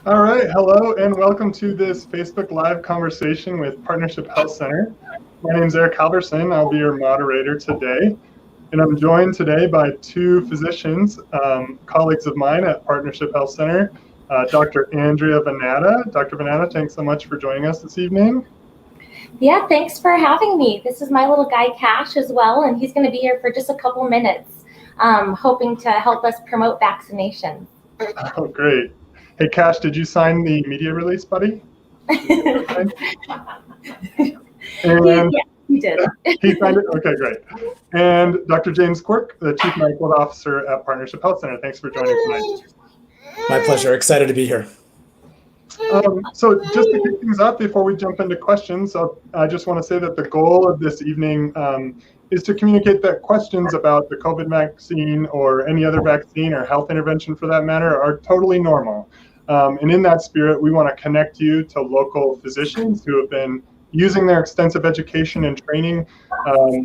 All right, hello and welcome to this Facebook Live conversation with Partnership Health Center. My name is Eric Halverson. I'll be your moderator today. And I'm joined today by two physicians, colleagues of mine at Partnership Health Center, Dr. Andrea Venata. Dr. Venata, thanks so much for joining us this evening. Yeah, thanks for having me. This is my little guy, Cash, as well, and he's going to be here for just a couple minutes, hoping to help us promote vaccination. Oh, great. Hey, Cash, did you sign the media release, buddy? And yeah, he did. He signed it? Okay, great. And Dr. James Quirk, the Chief Medical Officer at Partnership Health Center. Thanks for joining tonight. My pleasure. Excited to be here. So just to kick things off before we jump into questions, I just want to say that the goal of this evening is to communicate that questions about the COVID vaccine or any other vaccine or health intervention for that matter are totally normal. And in that spirit, we want to connect you to local physicians who have been using their extensive education and training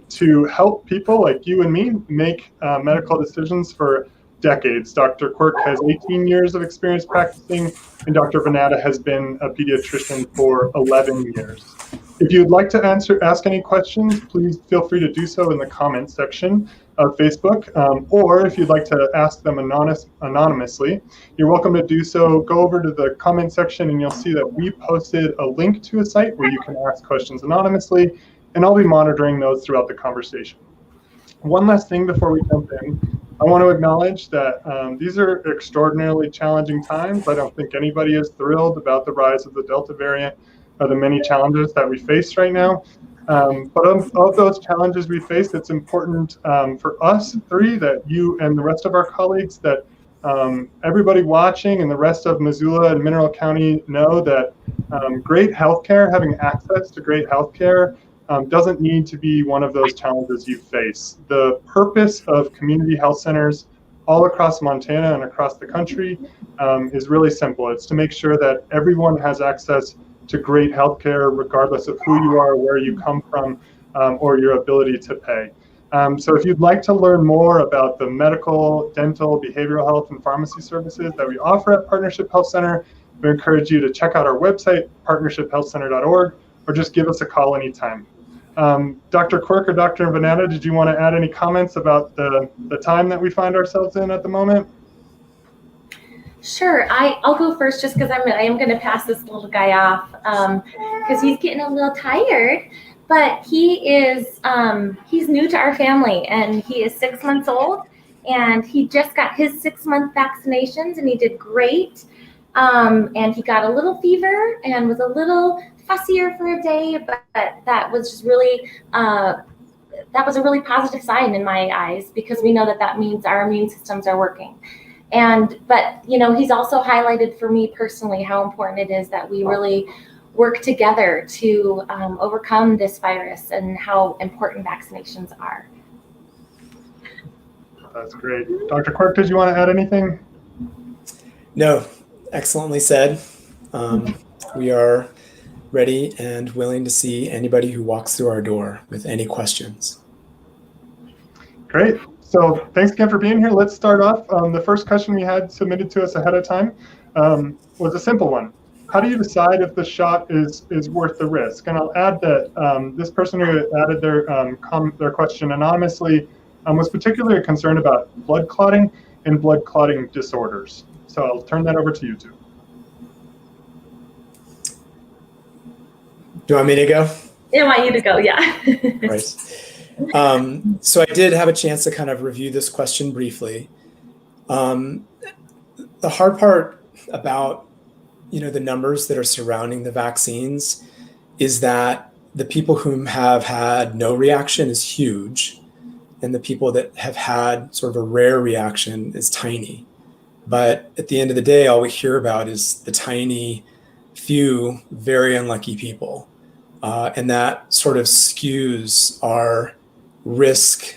to help people like you and me make medical decisions for decades. Dr. Quirk has 18 years of experience practicing, and Dr. Venata has been a pediatrician for 11 years. If you'd like to ask any questions, please feel free to do so in the comments section of Facebook, or if you'd like to ask them anonymously, you're welcome to do so. Go over to the comment section and you'll see that we posted a link to a site where you can ask questions anonymously, and I'll be monitoring those throughout the conversation. One last thing before we jump in. I want to acknowledge that these are extraordinarily challenging times. I don't think anybody is thrilled about the rise of the Delta variant or the many challenges that we face right now. But of those challenges we face, it's important for us three, that you and the rest of our colleagues, that everybody watching and the rest of Missoula and Mineral County know that great healthcare, having access to great healthcare, doesn't need to be one of those challenges you face. The purpose of community health centers all across Montana and across the country is really simple. It's to make sure that everyone has access to great healthcare, regardless of who you are, where you come from, or your ability to pay. So if you'd like to learn more about the medical, dental, behavioral health, and pharmacy services that we offer at Partnership Health Center, we encourage you to check out our website, partnershiphealthcenter.org, or just give us a call anytime. Dr. Quirk or Dr. Venata, did you want to add any comments about the time that we find ourselves in at the moment? Sure, I'll go first just because I am going to pass this little guy off because he's getting a little tired. But he's new to our family, and he is 6 months old, and he just got his 6-month vaccinations, and he did great. And he got a little fever and was a little fussier for a day, but that was just really that was a really positive sign in my eyes, because we know that means our immune systems are working. But he's also highlighted for me personally how important it is that we really work together to overcome this virus, and how important vaccinations are. That's great. Dr. Quirk, did you want to add anything? No, excellently said. We are ready and willing to see anybody who walks through our door with any questions. Great. So thanks again for being here. Let's start off. The first question we had submitted to us ahead of time was a simple one. How do you decide if the shot is worth the risk? And I'll add that this person who added their question anonymously was particularly concerned about blood clotting and blood clotting disorders. So I'll turn that over to you two. Do you want me to go? I want you to go, yeah. Right. So I did have a chance to kind of review this question briefly. The hard part about the numbers that are surrounding the vaccines is that the people who have had no reaction is huge, and the people that have had sort of a rare reaction is tiny. But at the end of the day, all we hear about is the tiny few very unlucky people. And that sort of skews our risk,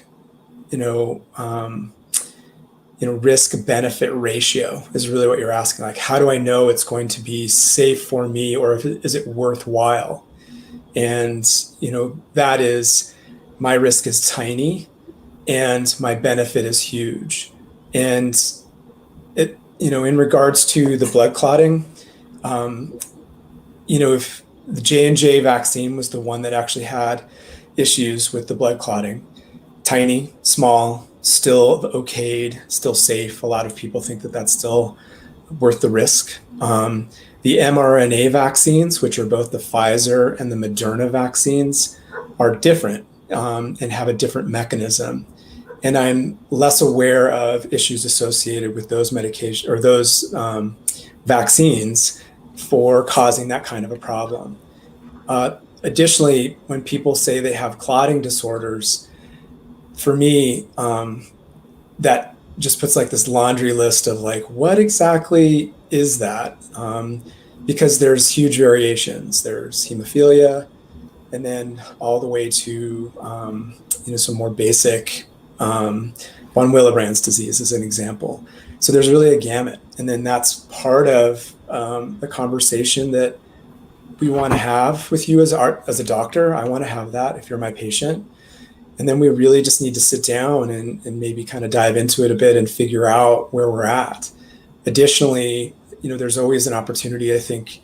risk-benefit ratio is really what you're asking. Like, how do I know it's going to be safe for me, or is it worthwhile? And, that is, my risk is tiny and my benefit is huge. And it, in regards to the blood clotting, If the J&J vaccine was the one that actually had issues with the blood clotting, tiny, small, still okayed, still safe. A lot of people think that that's still worth the risk. The mRNA vaccines, which are both the Pfizer and the Moderna vaccines, are different and have a different mechanism. And I'm less aware of issues associated with those medication or those vaccines for causing that kind of a problem. Additionally, when people say they have clotting disorders, for me, that just puts like this laundry list of like, what exactly is that? Because there's huge variations. There's hemophilia, and then all the way to some more basic von Willebrand's disease as an example. So there's really a gamut, and then that's part of the conversation that we want to have with you as a doctor. I want to have that if you're my patient. And then we really just need to sit down and maybe kind of dive into it a bit and figure out where we're at. Additionally, there's always an opportunity, I think,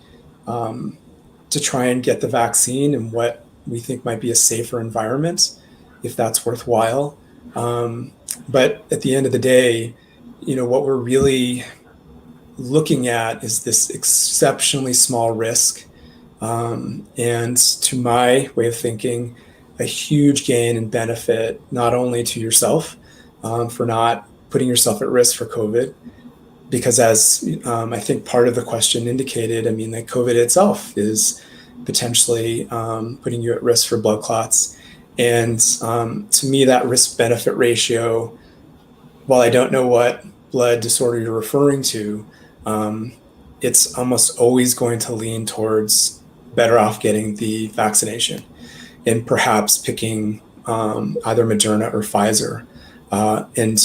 to try and get the vaccine in what we think might be a safer environment, if that's worthwhile. But at the end of the day, what we're really looking at is this exceptionally small risk. And to my way of thinking, a huge gain and benefit, not only to yourself for not putting yourself at risk for COVID, because as I think part of the question indicated, that COVID itself is potentially putting you at risk for blood clots. And to me, that risk-benefit ratio, while I don't know what blood disorder you're referring to, it's almost always going to lean towards better off getting the vaccination and perhaps picking either Moderna or Pfizer and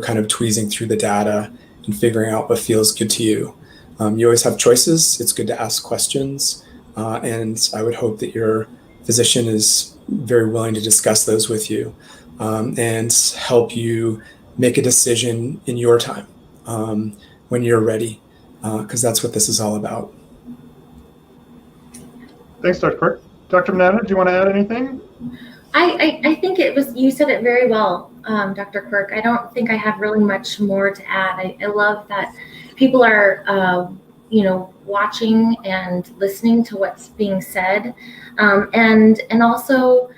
kind of tweezing through the data and figuring out what feels good to you. You always have choices. It's good to ask questions. And I would hope that your physician is very willing to discuss those with you and help you make a decision in your time when you're ready, because that's what this is all about. Thanks, Dr. Quirk. Dr. Banana, do you want to add anything? I think you said it very well, Dr. Quirk. I don't think I have really much more to add. I love that people are, watching and listening to what's being said, and also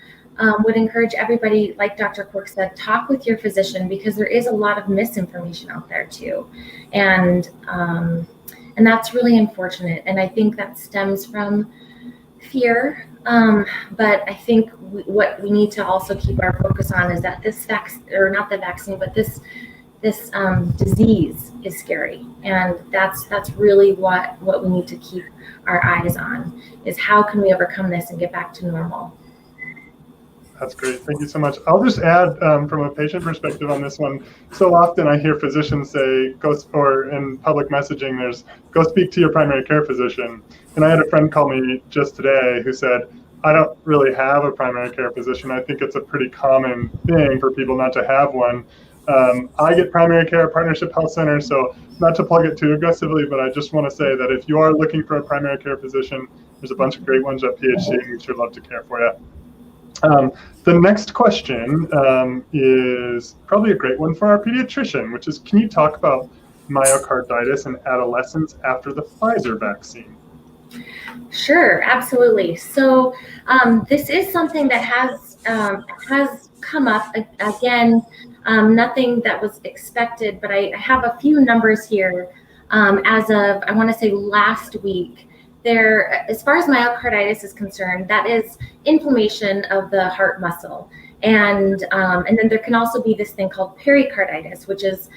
would encourage everybody, like Dr. Quirk said, talk with your physician, because there is a lot of misinformation out there too, and that's really unfortunate. And I think that stems from fear. But I think what we need to also keep our focus on is that this this disease is scary, and that's really what we need to keep our eyes on, is how can we overcome this and get back to normal. That's great. Thank you so much. I'll just add from a patient perspective on this one. So often I hear physicians say, in public messaging, go speak to your primary care physician. And I had a friend call me just today who said, I don't really have a primary care physician. I think it's a pretty common thing for people not to have one. I get primary care at Partnership Health Center, so not to plug it too aggressively, but I just want to say that if you are looking for a primary care physician, there's a bunch of great ones at PHC, and we sure love to care for you. The next question is probably a great one for our pediatrician, which is, can you talk about myocarditis in adolescents after the Pfizer vaccine? Sure, absolutely. So this is something that has come up again. Nothing that was expected, but I have a few numbers here as of, I want to say, last week. There, as far as myocarditis is concerned, that is inflammation of the heart muscle, and then there can also be this thing called pericarditis, which is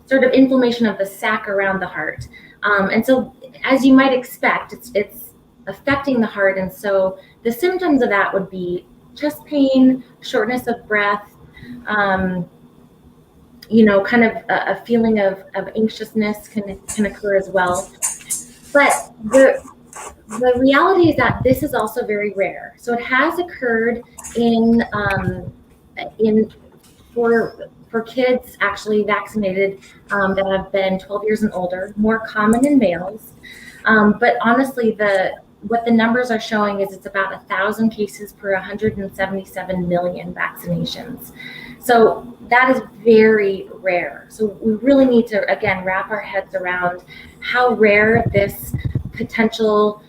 sort of inflammation of the sac around the heart. And so, as you might expect, it's affecting the heart, and so the symptoms of that would be chest pain, shortness of breath, kind of a feeling of anxiousness can occur as well. But the reality is that this is also very rare. So it has occurred for kids actually vaccinated that have been 12 years and older, more common in males. But honestly, what the numbers are showing is it's about 1,000 cases per 177 million vaccinations. So that is very rare. So we really need to, again, wrap our heads around how rare this potential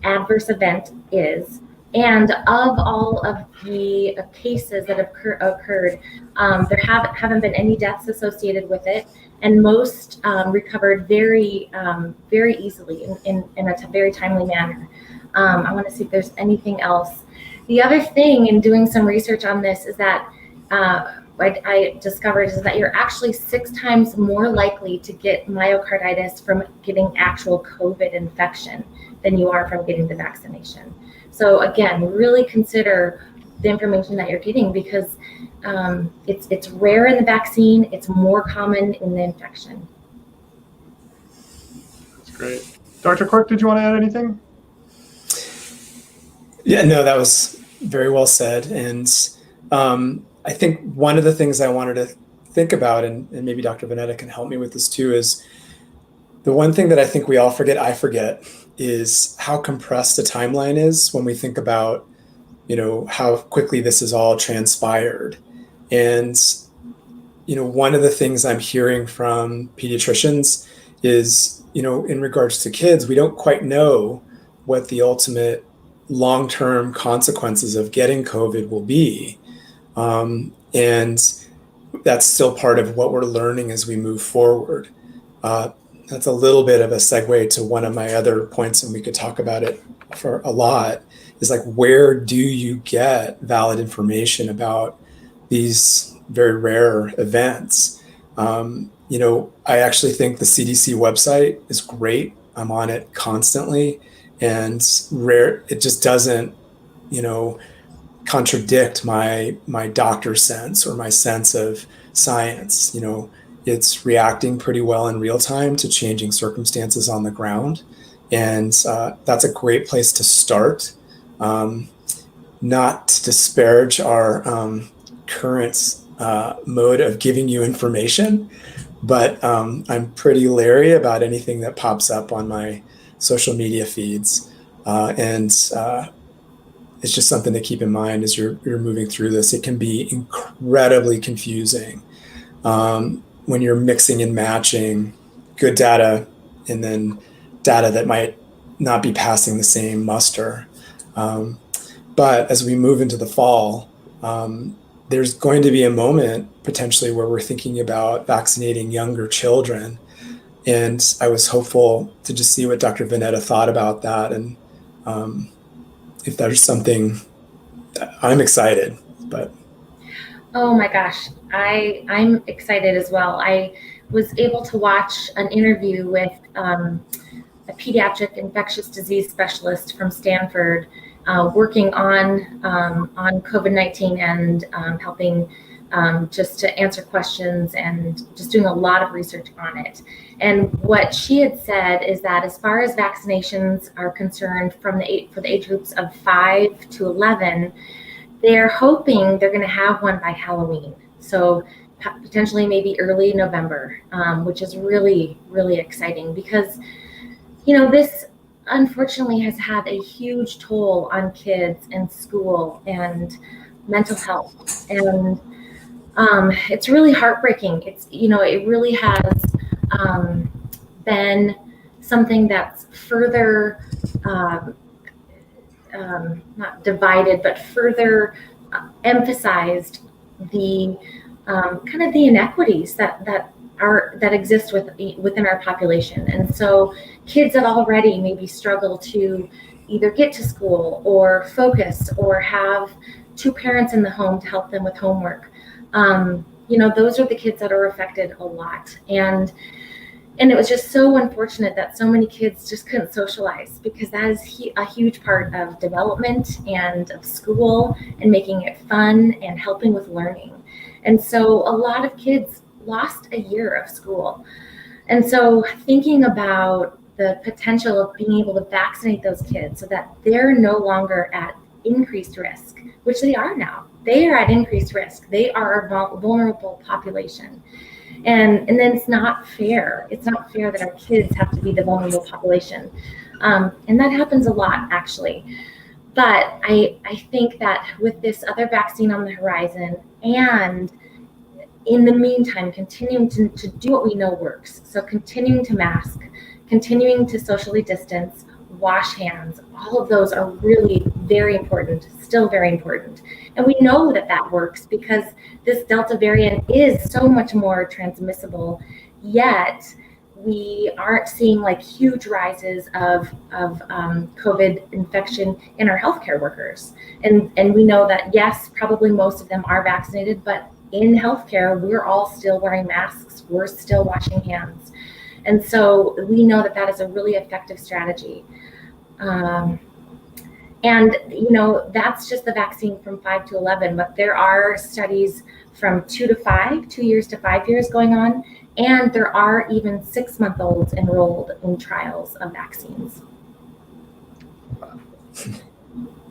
adverse event is. And of all of the cases that have occurred, there haven't been any deaths associated with it, and most recovered very easily in a very timely manner. I want to see if there's anything else. The other thing in doing some research on this is that I discovered is that you're actually 6 times more likely to get myocarditis from getting actual COVID infection than you are from getting the vaccination. So again, really consider the information that you're getting, because it's rare in the vaccine, it's more common in the infection. That's great. Dr. Cork, did you want to add anything? Yeah, no, that was very well said. And I think one of the things I wanted to think about, and maybe Dr. Vanetta can help me with this too, is the one thing that I think we all forget, I forget, is how compressed the timeline is when we think about, how quickly this has all transpired. And, one of the things I'm hearing from pediatricians is, in regards to kids, we don't quite know what the ultimate long-term consequences of getting COVID will be. And that's still part of what we're learning as we move forward. That's a little bit of a segue to one of my other points, and we could talk about it for a lot, is like, where do you get valid information about these very rare events? I actually think the CDC website is great. I'm on it constantly, and it just doesn't, contradict my doctor sense or my sense of science. It's reacting pretty well in real time to changing circumstances on the ground. And that's a great place to start. Not to disparage our current mode of giving you information, but I'm pretty leery about anything that pops up on my social media feeds. And it's just something to keep in mind as you're moving through this. It can be incredibly confusing when you're mixing and matching good data and then data that might not be passing the same muster. But as we move into the fall, there's going to be a moment potentially where we're thinking about vaccinating younger children. And I was hopeful to just see what Dr. Vanetta thought about that. And if there's something, I'm excited, but. Oh my gosh, I'm excited as well. I was able to watch an interview with a pediatric infectious disease specialist from Stanford, working on COVID-19 and helping just to answer questions and just doing a lot of research on it. And what she had said is that as far as vaccinations are concerned for the age groups of 5 to 11, they're hoping they're going to have one by Halloween. So potentially maybe early November, which is really, really exciting, because, this unfortunately has had a huge toll on kids and school and mental health. And it's really heartbreaking. It really has been something that's further not divided, but further emphasized the kind of the inequities that exist within our population. And so kids that already maybe struggle to either get to school or focus or have 2 parents in the home to help them with homework, those are the kids that are affected a lot. And it was just so unfortunate that so many kids just couldn't socialize, because that is a huge part of development and of school and making it fun and helping with learning. And so a lot of kids lost a year of school. And so thinking about the potential of being able to vaccinate those kids so that they're no longer at increased risk, which they are now. They are at increased risk. They are a vulnerable population. And then it's not fair. It's not fair that our kids have to be the vulnerable population. And that happens a lot, actually. But I think that with this other vaccine on the horizon, and in the meantime, continuing to do what we know works. So continuing to mask, continuing to socially distance, wash hands, all of those are really very important, still very important. And we know that that works because this Delta variant is so much more transmissible, yet we aren't seeing like huge rises of COVID infection in our healthcare workers. And we know that, yes, probably most of them are vaccinated, but in healthcare, we're all still wearing masks, we're still washing hands. And so we know that that is a really effective strategy. And, you know, that's just the vaccine from 5 to 11, but there are studies from 2 to 5, 2 years to 5 years going on, and there are even 6-month-olds enrolled in trials of vaccines.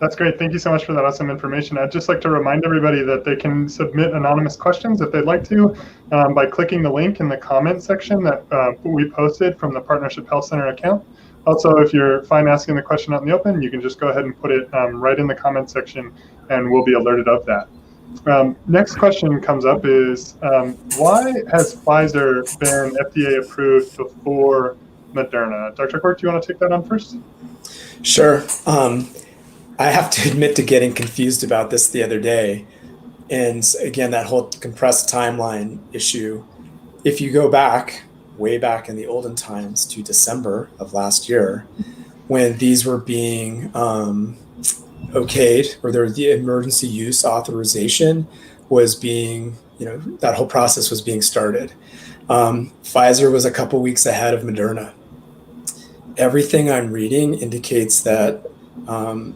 That's great. Thank you so much for that awesome information. I'd just like to remind everybody that they can submit anonymous questions if they'd like to by clicking the link in the comment section that we posted from the Partnership Health Center account. Also, if you're fine asking the question out in the open, you can just go ahead and put it right in the comment section and we'll be alerted of that. Next question comes up is, why has Pfizer been FDA approved before Moderna? Dr. Quirk, do you want to take that on first? Sure. I have to admit to getting confused about this the other day. And again, that whole compressed timeline issue. If you go back, way back in the olden times to December of last year, when these were being okayed, or the emergency use authorization was being, that whole process was being started. Pfizer was a couple weeks ahead of Moderna. Everything I'm reading indicates that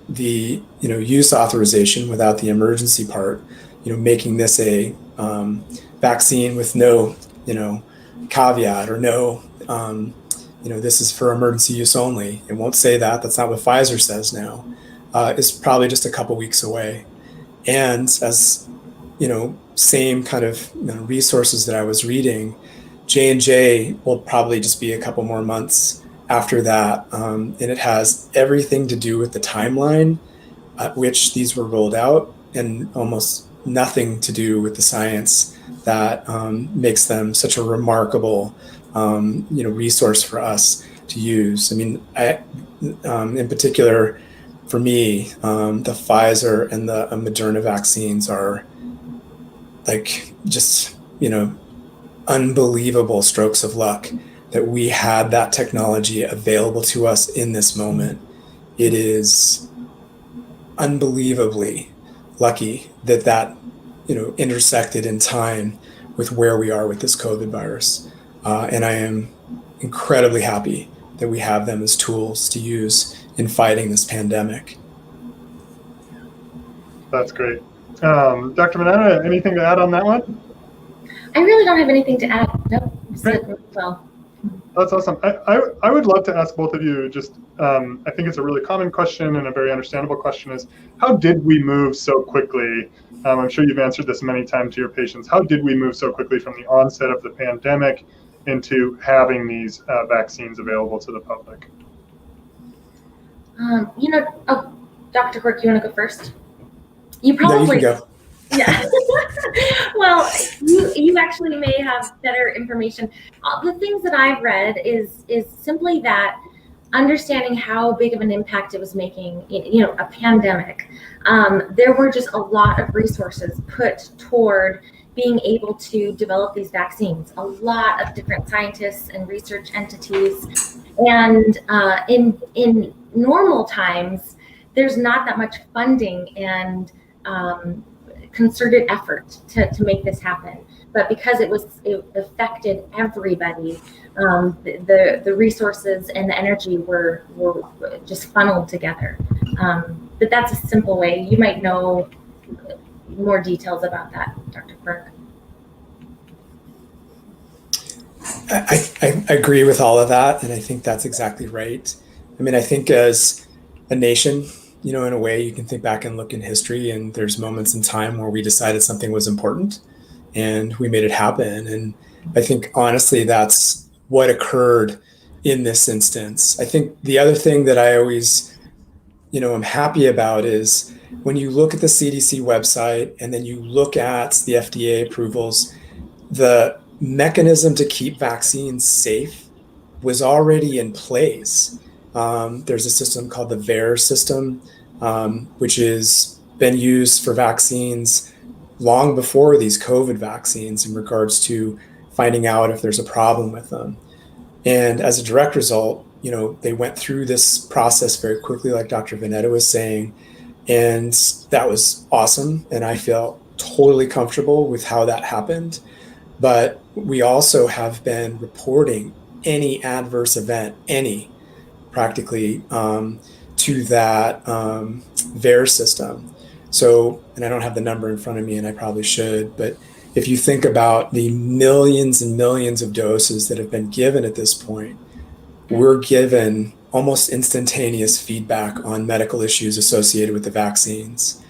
the use authorization without the emergency part, making this a vaccine with no caveat or no this is for emergency use only. It won't say that. That's not what Pfizer says now. Is probably just a couple weeks away. And as same kind of resources that I was reading, J&J will probably just be a couple more months after that, and it has everything to do with the timeline at which these were rolled out, and almost nothing to do with the science that makes them such a remarkable resource for us to use. I mean, in particular, for me, the Pfizer and the Moderna vaccines are like just unbelievable strokes of luck that we had that technology available to us in this moment. It is unbelievably lucky that intersected in time with where we are with this COVID virus. And I am incredibly happy that we have them as tools to use in fighting this pandemic. That's great. Dr. Manana, anything to add on that one? I really don't have anything to add. Nope. Great. Well. That's awesome. I would love to ask both of you just, I think it's a really common question and a very understandable question is, how did we move so quickly? I'm sure you've answered this many times to your patients. How did we move so quickly from the onset of the pandemic into having these vaccines available to the public? Dr. Quirk, you want to go first? You probably. No, you can go. Yeah. Well, you actually may have better information. The things that I've read is simply that understanding how big of an impact it was making, a pandemic. There were just a lot of resources put toward being able to develop these vaccines. A lot of different scientists and research entities, and in normal times, there's not that much funding and concerted effort to make this happen. But because it affected everybody, the resources and the energy were just funneled together. But that's a simple way. You might know more details about that, Dr. Quirk. I agree with all of that, and I think that's exactly right. I mean, I think as a nation, in a way, you can think back and look in history, and there's moments in time where we decided something was important and we made it happen. And I think honestly, that's what occurred in this instance. I think the other thing that I always, I'm happy about is when you look at the CDC website and then you look at the FDA approvals, the mechanism to keep vaccines safe was already in place. There's a system called the VAERS system, which has been used for vaccines long before these COVID vaccines in regards to finding out if there's a problem with them. And as a direct result, they went through this process very quickly, like Dr. Vanetta was saying, and that was awesome. And I feel totally comfortable with how that happened. But we also have been reporting any adverse event, practically, to that VAERS system. So, and I don't have the number in front of me, and I probably should, but if you think about the millions and millions of doses that have been given at this point, we're given almost instantaneous feedback on medical issues associated with the vaccines.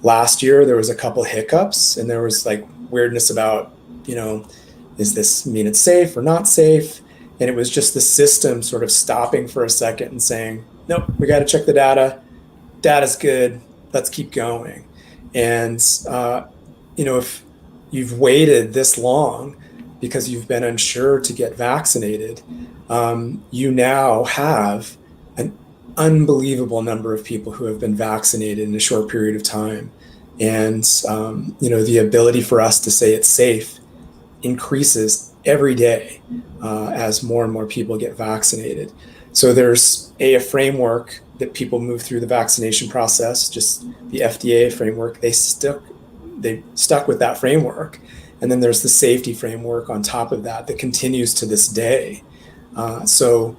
Last year, there was a couple hiccups, and there was like weirdness about, is this mean it's safe or not safe? And it was just the system sort of stopping for a second and saying, nope, we got to check the data. Data's good. Let's keep going. And, if you've waited this long because you've been unsure to get vaccinated, you now have an unbelievable number of people who have been vaccinated in a short period of time. And, the ability for us to say it's safe increases every day as more and more people get vaccinated. So there's a framework that people move through the vaccination process, just the FDA framework. They stuck with that framework. And then there's the safety framework on top of that continues to this day. So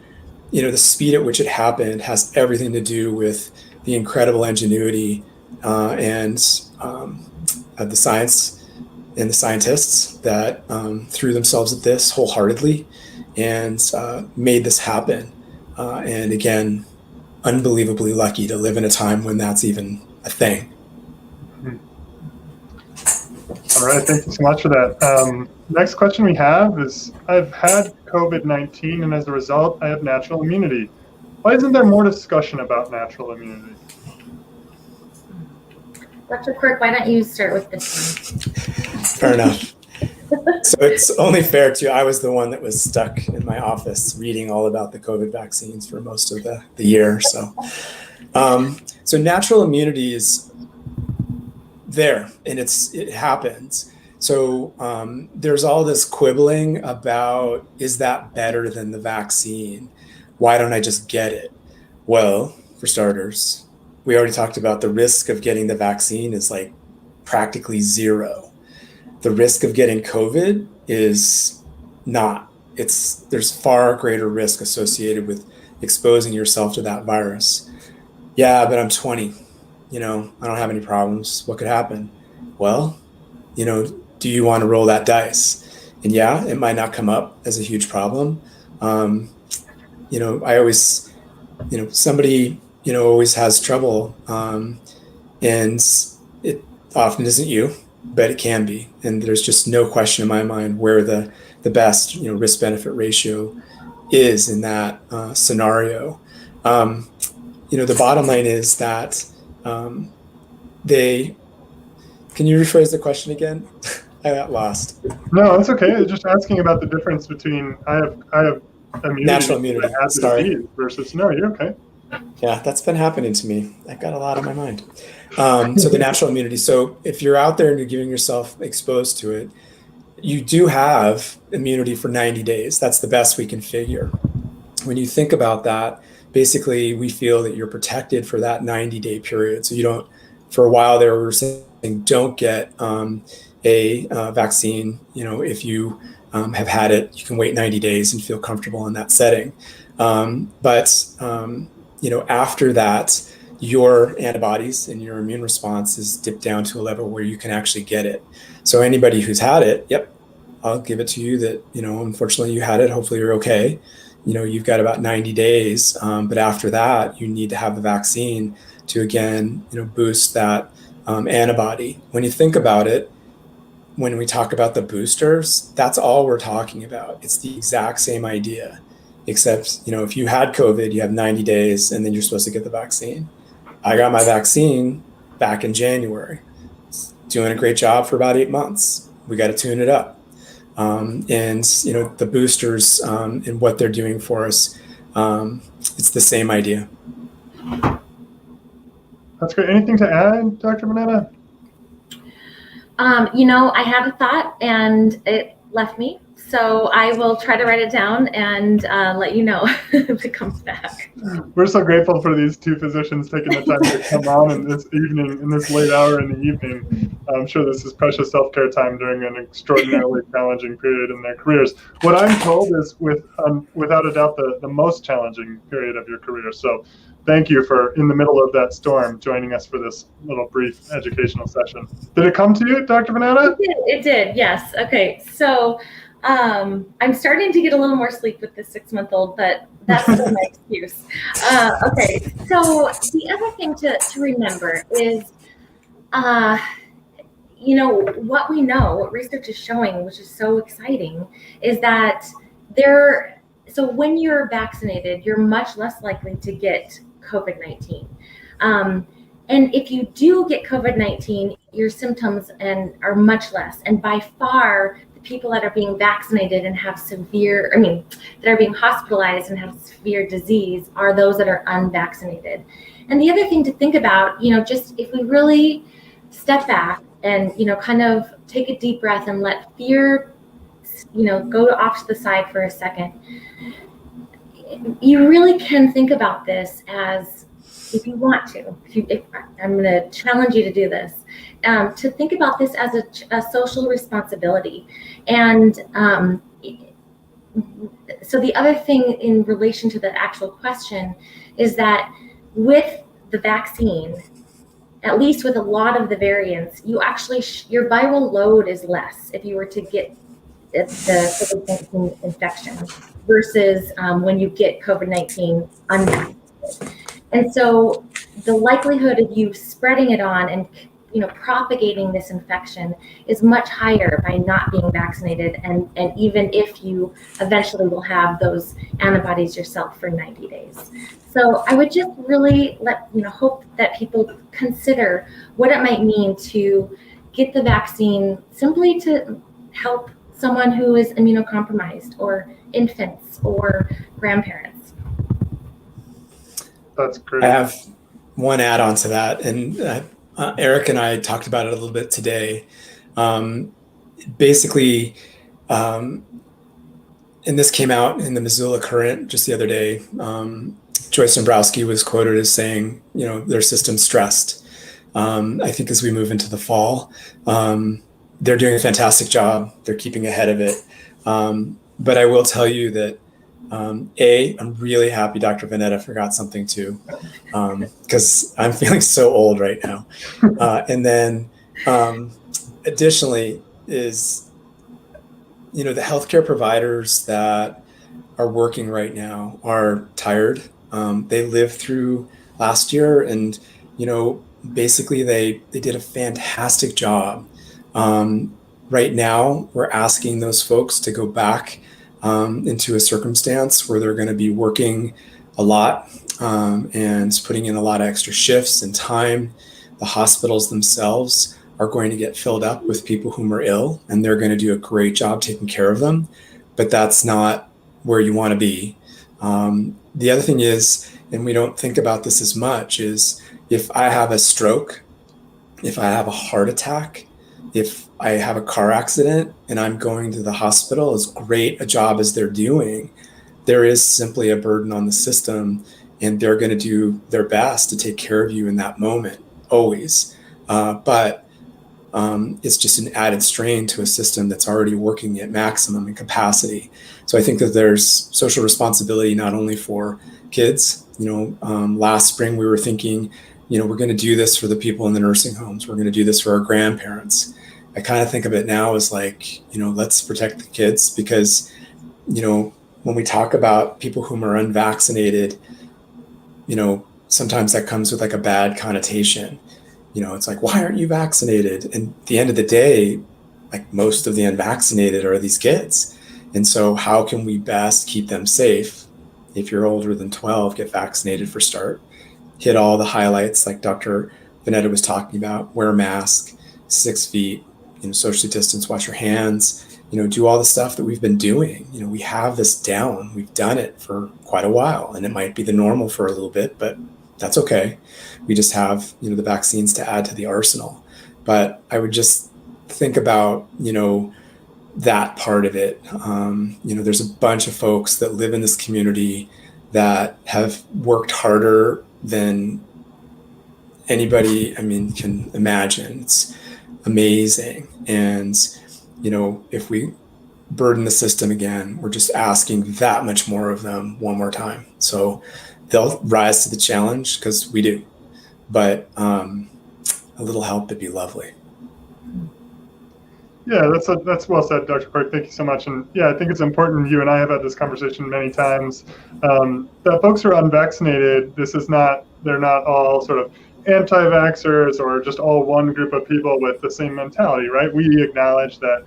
the speed at which it happened has everything to do with the incredible ingenuity and the science and the scientists that threw themselves at this wholeheartedly and made this happen. And again, unbelievably lucky to live in a time when that's even a thing. All right, thank you so much for that. Next question we have is, I've had COVID-19 and as a result, I have natural immunity. Why isn't there more discussion about natural immunity? Dr. Quirk, why don't you start with this one? Fair enough. So it's only fair to, I was the one that was stuck in my office reading all about the COVID vaccines for most of the year. So natural immunity is there and it happens. So there's all this quibbling about, is that better than the vaccine? Why don't I just get it? Well, for starters, we already talked about the risk of getting the vaccine is like practically zero. The risk of getting COVID is not. There's far greater risk associated with exposing yourself to that virus. Yeah, but I'm 20. I don't have any problems. What could happen? Well, do you want to roll that dice? And yeah, it might not come up as a huge problem. I always, somebody, always has trouble. And it often isn't you, but it can be. And there's just no question in my mind where the best, risk benefit ratio is in that scenario. The bottom line is that can you rephrase the question again? I got lost. No, that's okay. Just asking about the difference between I have immunity, natural immunity. Sorry. Versus no, you're okay. Yeah, that's been happening to me. I've got a lot on my mind. So the natural immunity. So if you're out there and you're giving yourself exposed to it, you do have immunity for 90 days. That's the best we can figure. When you think about that, basically we feel that you're protected for that 90-day period. So you don't, for a while there, we were saying don't get a vaccine. If you have had it, you can wait 90 days and feel comfortable in that setting. But after that, your antibodies and your immune response is dipped down to a level where you can actually get it. So anybody who's had it, yep, I'll give it to you that, unfortunately you had it. Hopefully you're okay. You've got about 90 days. But after that, you need to have the vaccine to, again, boost that antibody. When you think about it, when we talk about the boosters, that's all we're talking about. It's the exact same idea, except, if you had COVID, you have 90 days and then you're supposed to get the vaccine. I got my vaccine back in January. It's doing a great job for about 8 months. We got to tune it up. And the boosters and what they're doing for us, it's the same idea. That's great. Anything to add, Dr. Bonetta? I had a thought and it left me. So I will try to write it down and let you know if it comes back. We're so grateful for these two physicians taking the time to come on in this evening, in this late hour in the evening. I'm sure this is precious self-care time during an extraordinarily challenging period in their careers. What I'm told is without a doubt the most challenging period of your career. So thank you for, in the middle of that storm, joining us for this little brief educational session. Did it come to you, Dr. Bonetta? It did, yes. Okay, so I'm starting to get a little more sleep with this 6-month-old, but that's still my excuse. Okay, so the other thing to remember is, what we know, what research is showing, which is so exciting, is that so when you're vaccinated, you're much less likely to get COVID-19. And if you do get COVID-19, your symptoms are much less. And by far, the people that are being vaccinated and have that are being hospitalized and have severe disease are those that are unvaccinated. And the other thing to think about, just if we really step back and, kind of take a deep breath and let fear, go off to the side for a second, you really can think about this as, if you want to, I'm going to challenge you to do this, to think about this as a social responsibility. And so the other thing in relation to the actual question is that with the vaccine, at least with a lot of the variants, you actually, your viral load is less if you were to get the COVID-19 infection versus when you get COVID-19 unvaccinated. And so the likelihood of you spreading it on and propagating this infection is much higher by not being vaccinated, and even if you eventually will have those antibodies yourself for 90 days. So I would just really hope that people consider what it might mean to get the vaccine simply to help someone who is immunocompromised, or infants, or grandparents. That's great. I have one add-on to that, and Eric and I talked about it a little bit today. Basically, and this came out in the Missoula Current just the other day. Joyce Dombrowski was quoted as saying, their system's stressed. I think as we move into the fall, they're doing a fantastic job. They're keeping ahead of it. But I will tell you that I'm really happy Dr. Bonetta forgot something too, because I'm feeling so old right now. And then additionally is, the healthcare providers that are working right now are tired. They lived through last year, and, basically they did a fantastic job. Right now, we're asking those folks to go back into a circumstance where they're going to be working a lot and putting in a lot of extra shifts and time. The hospitals themselves are going to get filled up with people whom are ill, and they're going to do a great job taking care of them. But that's not where you want to be. The other thing is, and we don't think about this as much, is if I have a stroke, if I have a heart attack, if I have a car accident and I'm going to the hospital, as great a job as they're doing, there is simply a burden on the system, and they're going to do their best to take care of you in that moment, always. But it's just an added strain to a system that's already working at maximum in capacity. So I think that there's social responsibility not only for kids. Last spring we were thinking, we're going to do this for the people in the nursing homes. We're going to do this for our grandparents. I kind of think of it now as like, let's protect the kids, because, when we talk about people whom are unvaccinated, sometimes that comes with like a bad connotation. It's like, why aren't you vaccinated? And at the end of the day, like most of the unvaccinated are these kids. And so how can we best keep them safe? If you're older than 12, get vaccinated for start. Hit all the highlights like Dr. Vanetta was talking about. Wear a mask, 6 feet, socially distance, wash your hands, do all the stuff that we've been doing. We have this down. We've done it for quite a while, and it might be the normal for a little bit, but that's okay. We just have, the vaccines to add to the arsenal. But I would just think about, that part of it. There's a bunch of folks that live in this community that have worked harder than anybody, can imagine. It's amazing. And, if we burden the system again, we're just asking that much more of them one more time. So they'll rise to the challenge because we do. But a little help would be lovely. Yeah, that's well said, Dr. Park. Thank you so much. And yeah, I think it's important. You and I have had this conversation many times. That folks who are unvaccinated, they're not all sort of anti-vaxxers or just all one group of people with the same mentality, right? We acknowledge that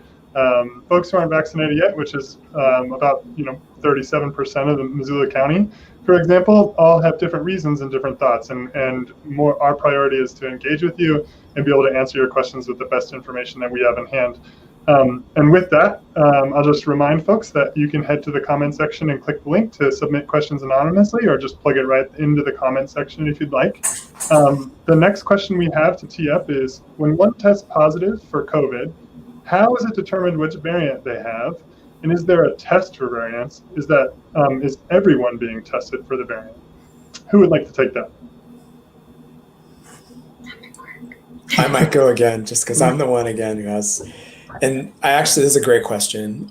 folks who aren't vaccinated yet, which is about 37% of the Missoula County, for example, all have different reasons and different thoughts. And more, our priority is to engage with you and be able to answer your questions with the best information that we have in hand. And with that, I'll just remind folks that you can head to the comment section and click the link to submit questions anonymously, or just plug it right into the comment section if you'd like. The next question we have to tee up is, when one tests positive for COVID, how is it determined which variant they have? And is there a test for variants? Is everyone being tested for the variant? Who would like to take that? I might go again, just because I'm the one again who has. And this is a great question.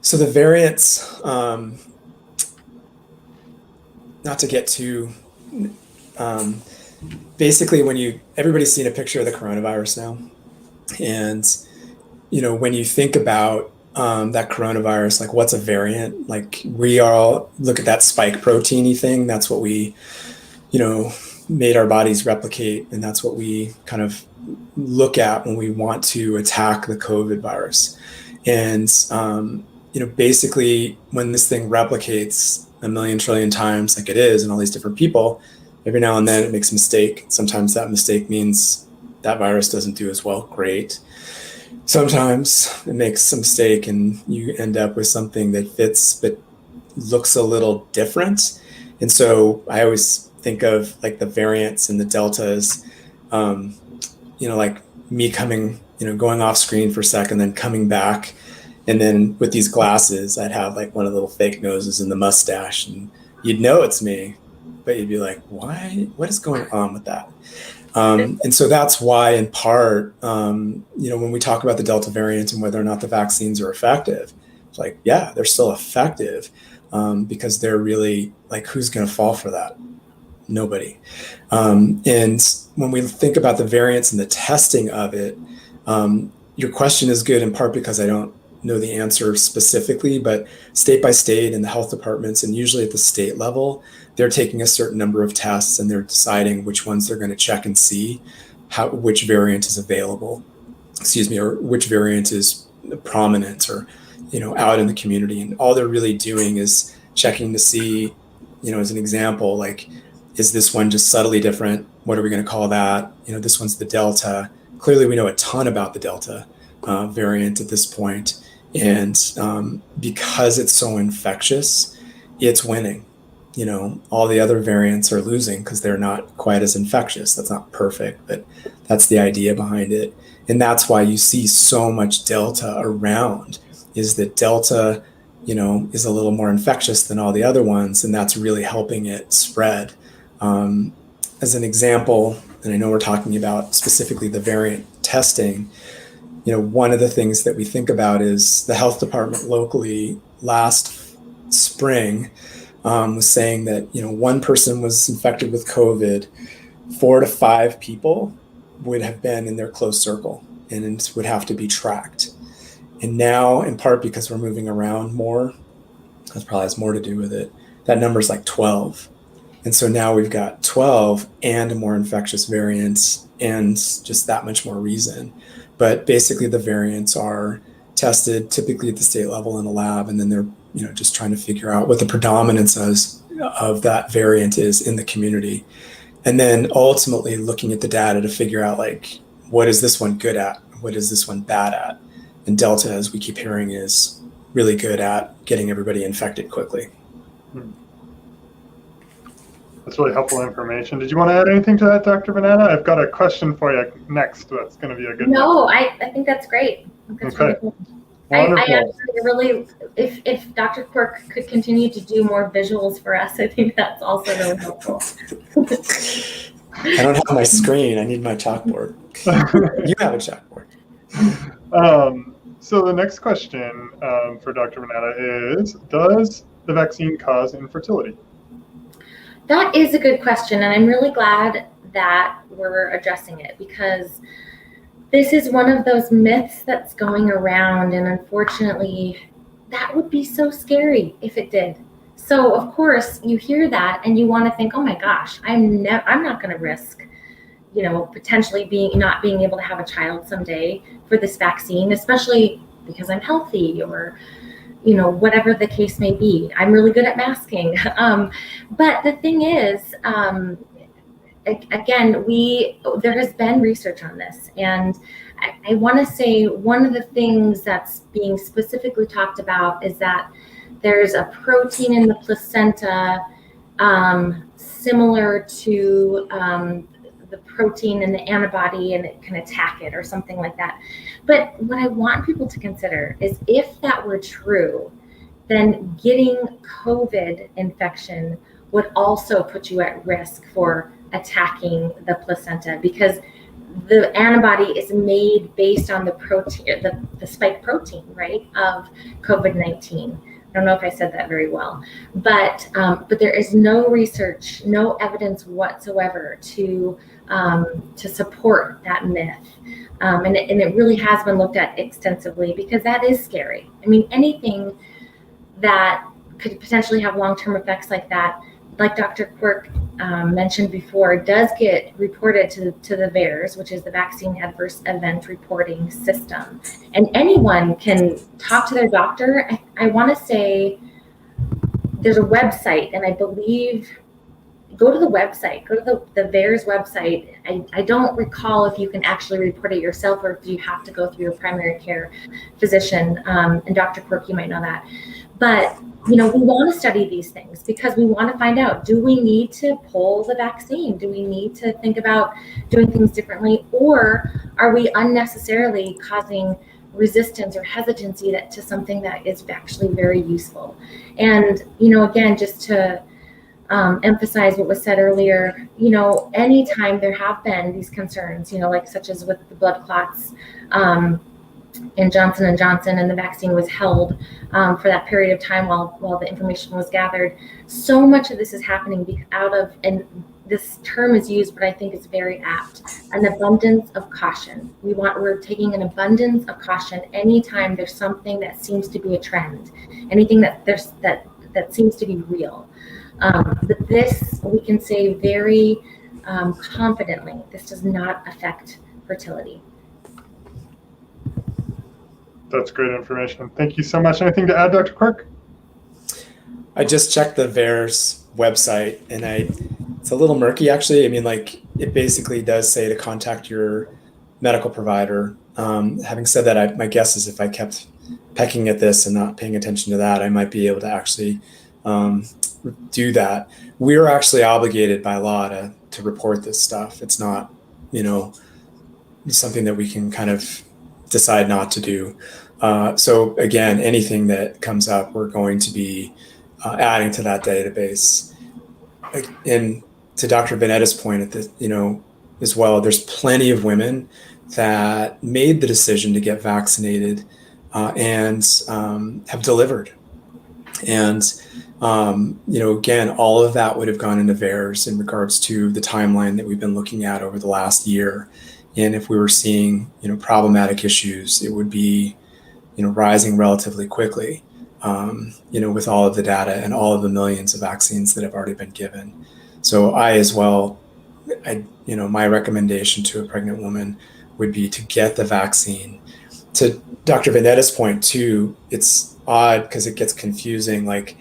So the variants, not to get too, basically everybody's seen a picture of the coronavirus now. And, when you think about that coronavirus, like what's a variant? Like we all look at that spike proteiny thing. That's what we, made our bodies replicate. And that's what we kind of look at when we want to attack the COVID virus. And, basically when this thing replicates a million trillion times like it is in all these different people, every now and then it makes a mistake. Sometimes that mistake means that virus doesn't do as well. Great. Sometimes it makes a mistake and you end up with something that fits but looks a little different. And so I always think of like the variants and the deltas, like me coming, going off screen for a second, then coming back. And then with these glasses, I'd have like one of the little fake noses and the mustache, and you'd know it's me, but you'd be like, why? What is going on with that? And so that's why, in part, when we talk about the Delta variant and whether or not the vaccines are effective, it's like, yeah, they're still effective because they're really like, who's going to fall for that? Nobody. And when we think about the variants and the testing of it, your question is good in part because I don't know the answer specifically, but state by state and the health departments, and usually at the state level, they're taking a certain number of tests and they're deciding which ones they're going to check and see which variant is available, or which variant is prominent or, out in the community. And all they're really doing is checking to see, as an example, like, is this one just subtly different? What are we going to call that? This one's the Delta. Clearly, we know a ton about the Delta variant at this point. And because it's so infectious, it's winning. All the other variants are losing because they're not quite as infectious. That's not perfect, but that's the idea behind it. And that's why you see so much Delta around, is that Delta, is a little more infectious than all the other ones. And that's really helping it spread. As an example, and I know we're talking about specifically the variant testing, one of the things that we think about is the health department locally last spring was saying that, one person was infected with COVID, 4 to 5 people would have been in their close circle and would have to be tracked. And now, in part because we're moving around more, that probably has more to do with it, that number's like 12. And so now we've got 12 and a more infectious variant, and just that much more reason. But basically the variants are tested typically at the state level in a lab, and then they're just trying to figure out what the predominance of that variant is in the community. And then ultimately looking at the data to figure out, like, what is this one good at? What is this one bad at? And Delta, as we keep hearing, is really good at getting everybody infected quickly. That's really helpful information. Did you want to add anything to that, Dr. Banana? I've got a question for you next. That's going to be a good No, I think that's great. That's okay. Really cool. I actually really, if Dr. Quirk could continue to do more visuals for us, I think that's also really helpful. I don't have my screen. I need my chalkboard. You have a chalkboard. So the next question for Dr. Banana is, does the vaccine cause infertility? That is a good question, and I'm really glad that we're addressing it, because this is one of those myths that's going around, and unfortunately, that would be so scary if it did. So of course, you hear that and you want to think, oh my gosh, I'm not going to risk, potentially not being able to have a child someday for this vaccine, especially because I'm healthy, or whatever the case may be. I'm really good at masking. But the thing is, again, there has been research on this, and I want to say one of the things that's being specifically talked about is that there's a protein in the placenta similar to the protein in the antibody, and it can attack it or something like that. But what I want people to consider is, if that were true, then getting COVID infection would also put you at risk for attacking the placenta, because the antibody is made based on the protein, the spike protein, right, of COVID-19. I don't know if I said that very well, but there is no research, no evidence whatsoever to support that myth, and it really has been looked at extensively, because that is scary. I mean, anything that could potentially have long-term effects like that, like Dr. Quirk mentioned before, does get reported to the VAERS, which is the Vaccine Adverse Event Reporting System. And anyone can talk to their doctor. I want to say there's a website, and I believe, go to the website, go to the VAERS website. I don't recall if you can actually report it yourself, or if you have to go through your primary care physician. And Dr. Quirk, you might know that. But we want to study these things, because we want to find out, do we need to pull the vaccine? Do we need to think about doing things differently? Or are we unnecessarily causing resistance or hesitancy to something that is actually very useful? And, again, just to emphasize what was said earlier, anytime there have been these concerns, like such as with the blood clots, in Johnson & Johnson, and the vaccine was held for that period of time while the information was gathered. So much of this is happening out of, and this term is used, but I think it's very apt, an abundance of caution. We're taking an abundance of caution anytime there's something that seems to be a trend, anything that seems to be real. But this, we can say very confidently, this does not affect fertility. That's great information. Thank you so much. Anything to add, Dr. Quirk? I just checked the VAERS website, and it's a little murky, actually. I mean, like, it basically does say to contact your medical provider. Having said that, my guess is if I kept pecking at this and not paying attention to that, I might be able to actually do that. We're actually obligated by law to report this stuff. It's not, something that we can kind of decide not to do. So again, anything that comes up, we're going to be adding to that database. And to Dr. Vanetta's point at the, as well, there's plenty of women that made the decision to get vaccinated and have delivered. And, again, all of that would have gone into VAERS in regards to the timeline that we've been looking at over the last year. And if we were seeing, problematic issues, it would be, rising relatively quickly, with all of the data and all of the millions of vaccines that have already been given. So I as well my recommendation to a pregnant woman would be to get the vaccine. To Dr. Vanetta's point too, it's odd because it gets confusing. Like,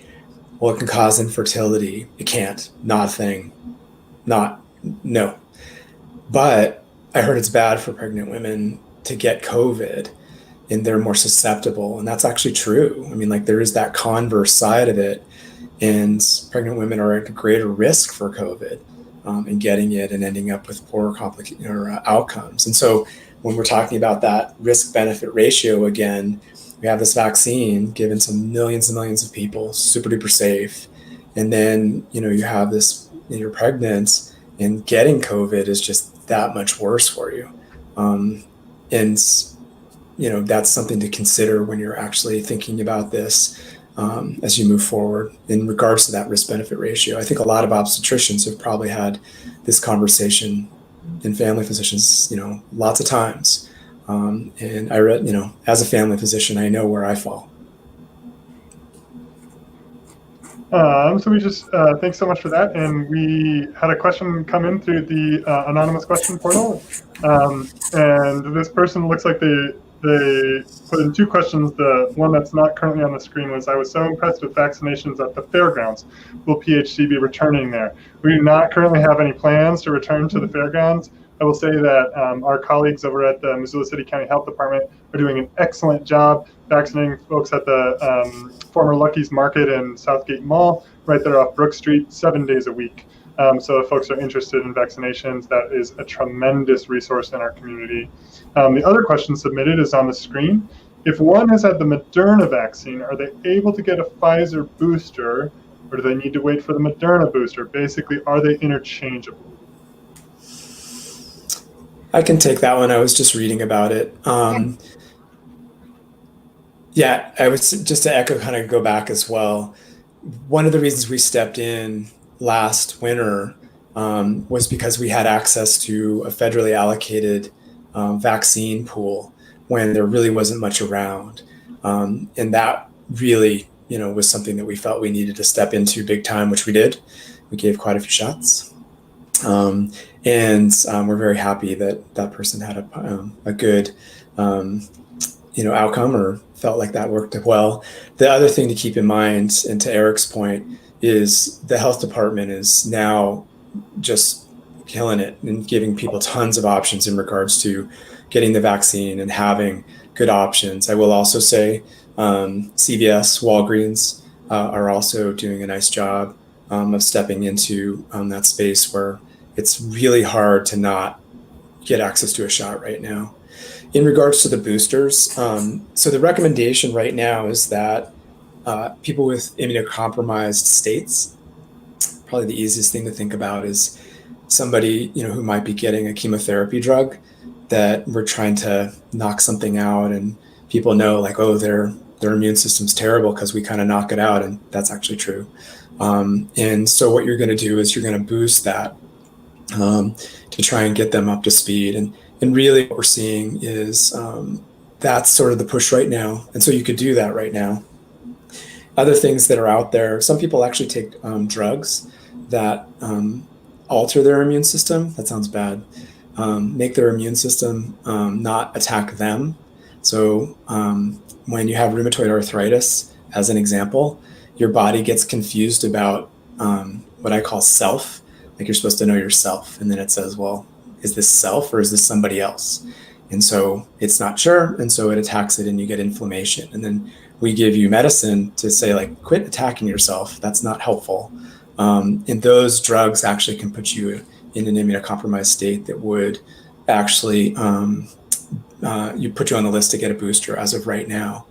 well, it can cause infertility. It can't. Not a thing. No. But I heard it's bad for pregnant women to get COVID, and they're more susceptible. And that's actually true. I mean, like, there is that converse side of it. And pregnant women are at greater risk for COVID and getting it and ending up with poorer outcomes. And so when we're talking about that risk-benefit ratio again, we have this vaccine given to millions and millions of people, super duper safe. And then, you have this, you're pregnant, and getting COVID is just that much worse for you. And, that's something to consider when you're actually thinking about this as you move forward in regards to that risk-benefit ratio. I think a lot of obstetricians have probably had this conversation in family physicians, lots of times. And I read, as a family physician, I know where I fall. So we just, thanks so much for that. And we had a question come in through the anonymous question portal. And this person looks like they put in two questions. The one that's not currently on the screen was, I was so impressed with vaccinations at the fairgrounds. Will PHC be returning there? We do not currently have any plans to return to the fairgrounds. I will say that our colleagues over at the Missoula City County Health Department are doing an excellent job vaccinating folks at the former Lucky's Market and Southgate Mall, right there off Brook Street, 7 days a week. So if folks are interested in vaccinations, that is a tremendous resource in our community. The other question submitted is on the screen. If one has had the Moderna vaccine, are they able to get a Pfizer booster, or do they need to wait for the Moderna booster? Basically, are they interchangeable? I can take that one. I was just reading about it. Yeah, I was just to echo, kind of go back as well. One of the reasons we stepped in last winter was because we had access to a federally allocated vaccine pool when there really wasn't much around. And that really, was something that we felt we needed to step into big time, which we did. We gave quite a few shots. And we're very happy that that person had a good, outcome, or felt like that worked well. The other thing to keep in mind, and to Eric's point, is the health department is now just killing it and giving people tons of options in regards to getting the vaccine and having good options. I will also say CVS, Walgreens are also doing a nice job of stepping into that space where it's really hard to not get access to a shot right now. In regards to the boosters, so the recommendation right now is that people with immunocompromised states, probably the easiest thing to think about is somebody, who might be getting a chemotherapy drug that we're trying to knock something out, and people know, like, oh, their immune system's terrible because we kind of knock it out, and that's actually true. And so what you're going to do is you're going to boost that to try and get them up to speed. And really what we're seeing is that's sort of the push right now. And so you could do that right now. Other things that are out there, some people actually take drugs that alter their immune system. That sounds bad. Make their immune system not attack them. So when you have rheumatoid arthritis, as an example, your body gets confused about what I call self. Like, you're supposed to know yourself. And then it says, well, is this self or is this somebody else? And so it's not sure. And so it attacks it and you get inflammation. And then we give you medicine to say, like, quit attacking yourself. That's not helpful. And those drugs actually can put you in an immunocompromised state that would actually you put you on the list to get a booster as of right now.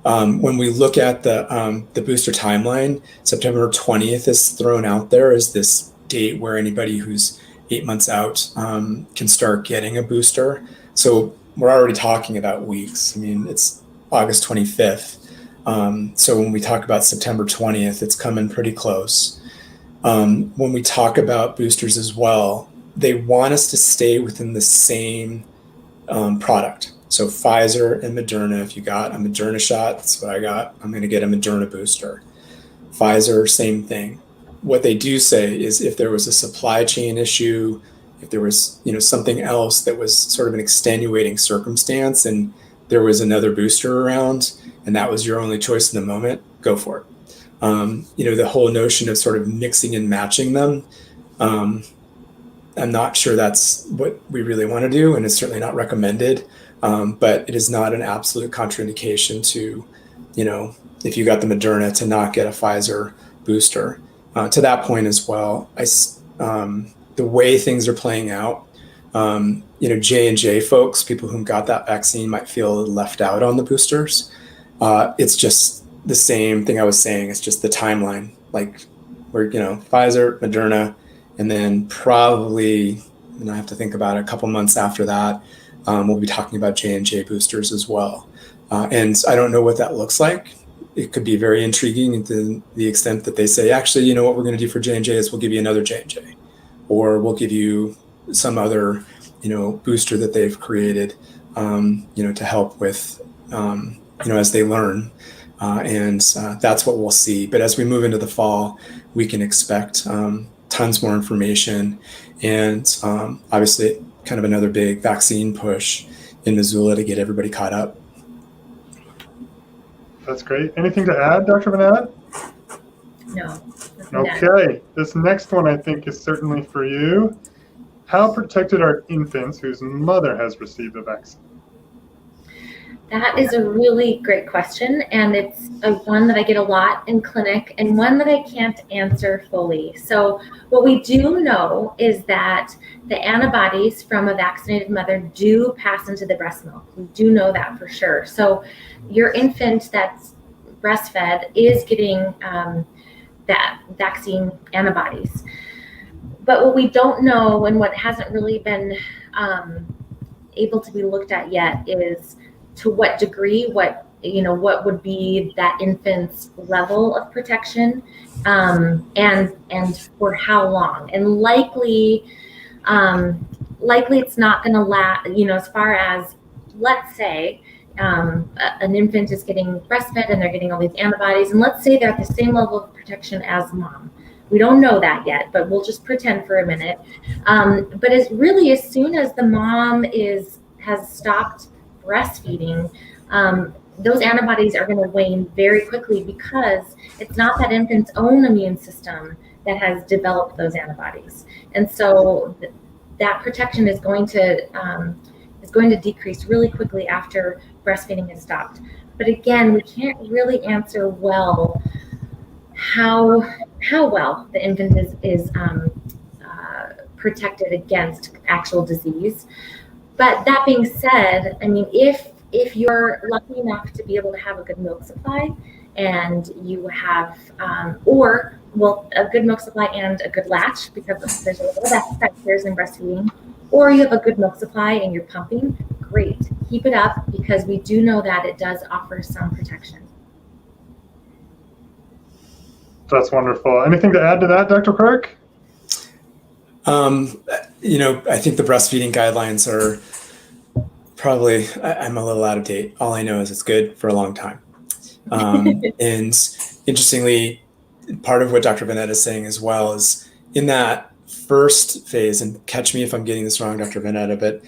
When we look at the booster timeline, September 20th is thrown out there as this date where anybody who's 8 months out can start getting a booster. So we're already talking about weeks. I mean, it's August 25th. So when we talk about September 20th, it's coming pretty close. When we talk about boosters as well, they want us to stay within the same product. So Pfizer and Moderna, if you got a Moderna shot, that's what I got, I'm going to get a Moderna booster. Pfizer, same thing. What they do say is if there was a supply chain issue if there was, something else that was sort of an extenuating circumstance and there was another booster around and that was your only choice in the moment, go for it. The whole notion of sort of mixing and matching them, I'm not sure that's what we really want to do, and it's certainly not recommended. But it is not an absolute contraindication to, if you got the Moderna, to not get a Pfizer booster. To that point as well, the way things are playing out, J&J folks, people who got that vaccine might feel left out on the boosters. It's just the same thing I was saying. It's just the timeline, like we're, Pfizer, Moderna, and then probably, and I have to think about it, a couple months after that, we'll be talking about J&J boosters as well. And I don't know what that looks like. It could be very intriguing to the extent that they say, actually, what we're going to do for J&J is we'll give you another J&J, or we'll give you some other, booster that they've created, to help with, as they learn. And that's what we'll see. But as we move into the fall, we can expect tons more information, and obviously kind of another big vaccine push in Missoula to get everybody caught up. That's great. Anything to add, Dr. Bennett? No. Okay. This next one I think is certainly for you. How protected are infants whose mother has received a vaccine? That is a really great question, and it's one that I get a lot in clinic and one that I can't answer fully. So what we do know is that the antibodies from a vaccinated mother do pass into the breast milk. We do know that for sure. So your infant that's breastfed is getting that vaccine antibodies. But what we don't know, and what hasn't really been able to be looked at yet, is to what degree, what would be that infant's level of protection, and for how long. And likely it's not going to last, as far as, let's say, an infant is getting breastfed and they're getting all these antibodies, and let's say they're at the same level of protection as mom. We don't know that yet, but we'll just pretend for a minute. But as soon as the mom has stopped breastfeeding, those antibodies are going to wane very quickly, because it's not that infant's own immune system that has developed those antibodies, and so that protection is going to decrease really quickly after breastfeeding has stopped. But again, we can't really answer well how well the infant is protected against actual disease. But that being said, I mean, if you're lucky enough to be able to have a good milk supply, and you have, a good milk supply and a good latch, because there's a lot of factors in breastfeeding, or you have a good milk supply and you're pumping, great, keep it up, because we do know that it does offer some protection. That's wonderful. Anything to add to that, Dr. Kirk? I think the breastfeeding guidelines are probably, I'm a little out of date. All I know is it's good for a long time. And interestingly, part of what Dr. Bennett is saying as well is in that first phase, and catch me if I'm getting this wrong, Dr. Bennett, but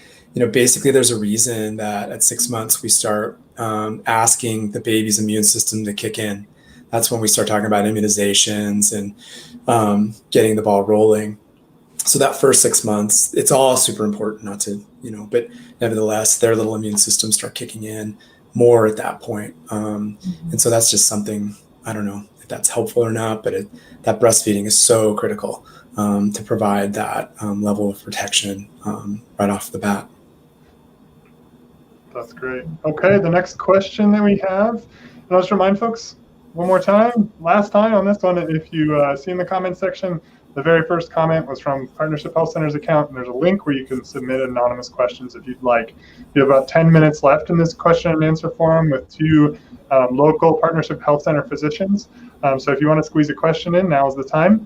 basically there's a reason that at 6 months we start asking the baby's immune system to kick in. That's when we start talking about immunizations and getting the ball rolling. So that first 6 months, it's all super important, not to, but nevertheless, their little immune systems start kicking in more at that point. And so that's just something, I don't know if that's helpful or not, but that breastfeeding is so critical to provide that level of protection right off the bat. That's great. Okay, the next question that we have, and I'll just remind folks one more time, last time on this one, if you see in the comment section, the very first comment was from Partnership Health Center's account, and there's a link where you can submit anonymous questions if you'd like. You have about 10 minutes left in this question and answer forum with two local Partnership Health Center physicians. So if you want to squeeze a question in, now is the time.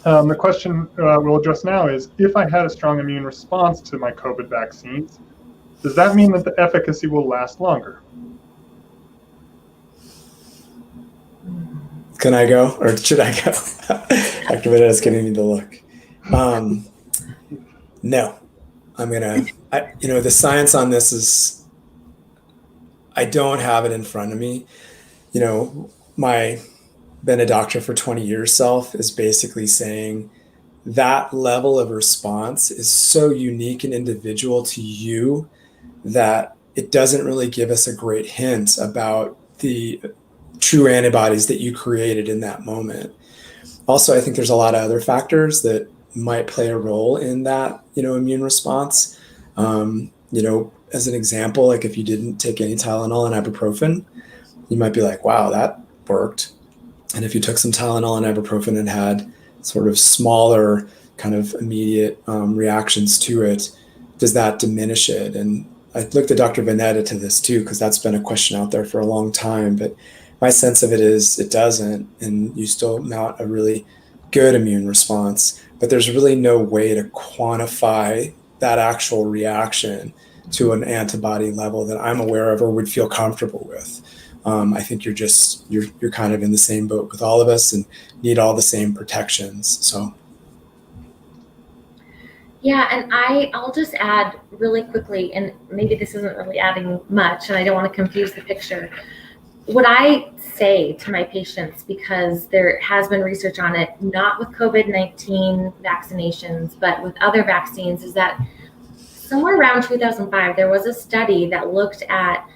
The question we'll address now is, if I had a strong immune response to my COVID vaccines, does that mean that the efficacy will last longer? Can I go, or should I go? Dr. Bennett is giving me the look. No, the science on this is, I don't have it in front of me. My been a doctor for 20 years self is basically saying that level of response is so unique and individual to you that it doesn't really give us a great hint about the true antibodies that you created in that moment. Also, I think there's a lot of other factors that might play a role in that, immune response. As an example, like if you didn't take any Tylenol and ibuprofen, you might be like, wow, that worked. And if you took some Tylenol and ibuprofen and had sort of smaller kind of immediate reactions to it, does that diminish it? And I looked at Dr. Vanetta to this too, because that's been a question out there for a long time. But my sense of it is it doesn't, and you still mount a really good immune response. But there's really no way to quantify that actual reaction to an antibody level that I'm aware of or would feel comfortable with. I think you're kind of in the same boat with all of us and need all the same protections. So. Yeah, and I'll just add really quickly, and maybe this isn't really adding much, and I don't want to confuse the picture. What I say to my patients, because there has been research on it, not with COVID-19 vaccinations, but with other vaccines, is that somewhere around 2005, there was a study that looked at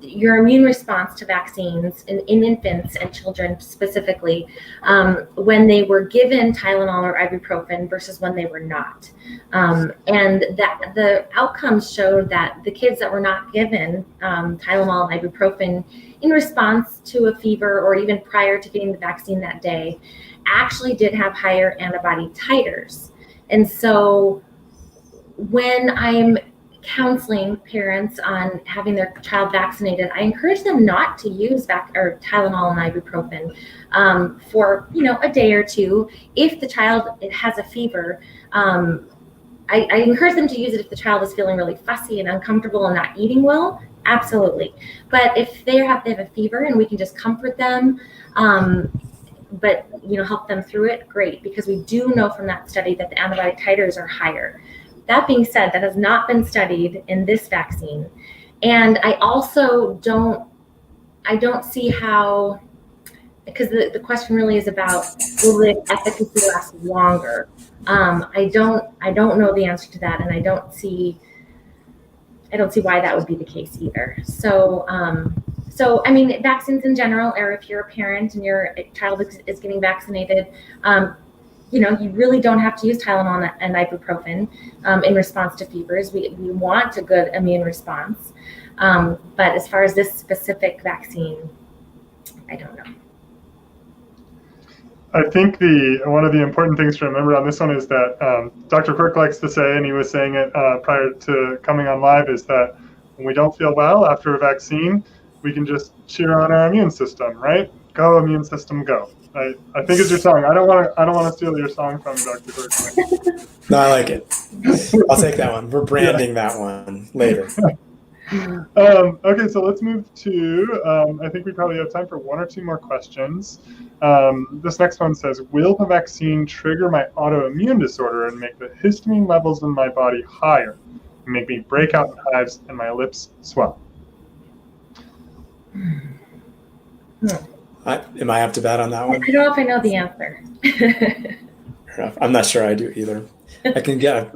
your immune response to vaccines in infants and children specifically, when they were given Tylenol or ibuprofen versus when they were not. And that the outcomes showed that the kids that were not given Tylenol and ibuprofen in response to a fever or even prior to getting the vaccine that day actually did have higher antibody titers. And so when I'm counseling parents on having their child vaccinated, I encourage them not to use Tylenol and ibuprofen for a day or two. If the child has a fever, I encourage them to use it if the child is feeling really fussy and uncomfortable and not eating well. Absolutely. But if they have a fever and we can just comfort them, but help them through it, great, because we do know from that study that the antibody titers are higher. That being said, that has not been studied in this vaccine. And I also don't see how, because the question really is about, will the efficacy last longer? I don't know the answer to that, and I don't see why that would be the case either. So I mean, vaccines in general, or if you're a parent and your child is getting vaccinated, you really don't have to use Tylenol and ibuprofen in response to fevers. We want a good immune response. But as far as this specific vaccine, I don't know. I think one of the important things to remember on this one is that Dr. Quirk likes to say, and he was saying it prior to coming on live, is that when we don't feel well after a vaccine, we can just cheer on our immune system, right? Go immune system, go. I think it's your song. I don't want to steal your song from Dr. Quirk. No, I like it. I'll take that one. We're branding that one later. Okay, so let's move to, I think we probably have time for one or two more questions. This next one says, will the vaccine trigger my autoimmune disorder and make the histamine levels in my body higher, and make me break out in hives and my lips swell? Am I up to bat on that one? I don't know if I know the answer. Fair enough. I'm not sure I do either. I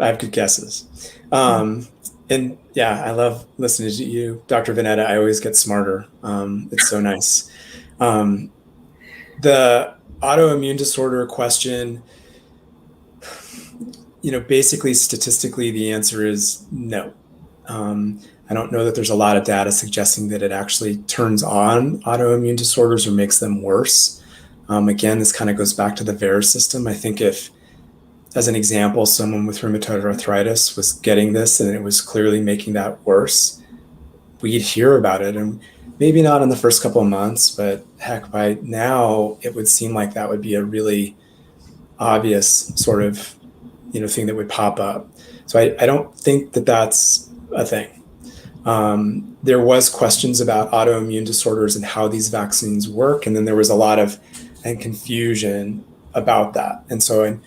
have good guesses. And yeah, I love listening to you, Dr. Vanetta. I always get smarter. It's so nice. The autoimmune disorder question, basically statistically, the answer is no. I don't know that there's a lot of data suggesting that it actually turns on autoimmune disorders or makes them worse. Again, this kind of goes back to the VAERS system. I think if, as an example, someone with rheumatoid arthritis was getting this and it was clearly making that worse, we'd hear about it. And maybe not in the first couple of months, but heck, by now it would seem like that would be a really obvious sort of, thing that would pop up. So I don't think that that's a thing. There was questions about autoimmune disorders and how these vaccines work. And then there was a lot of confusion about that. And so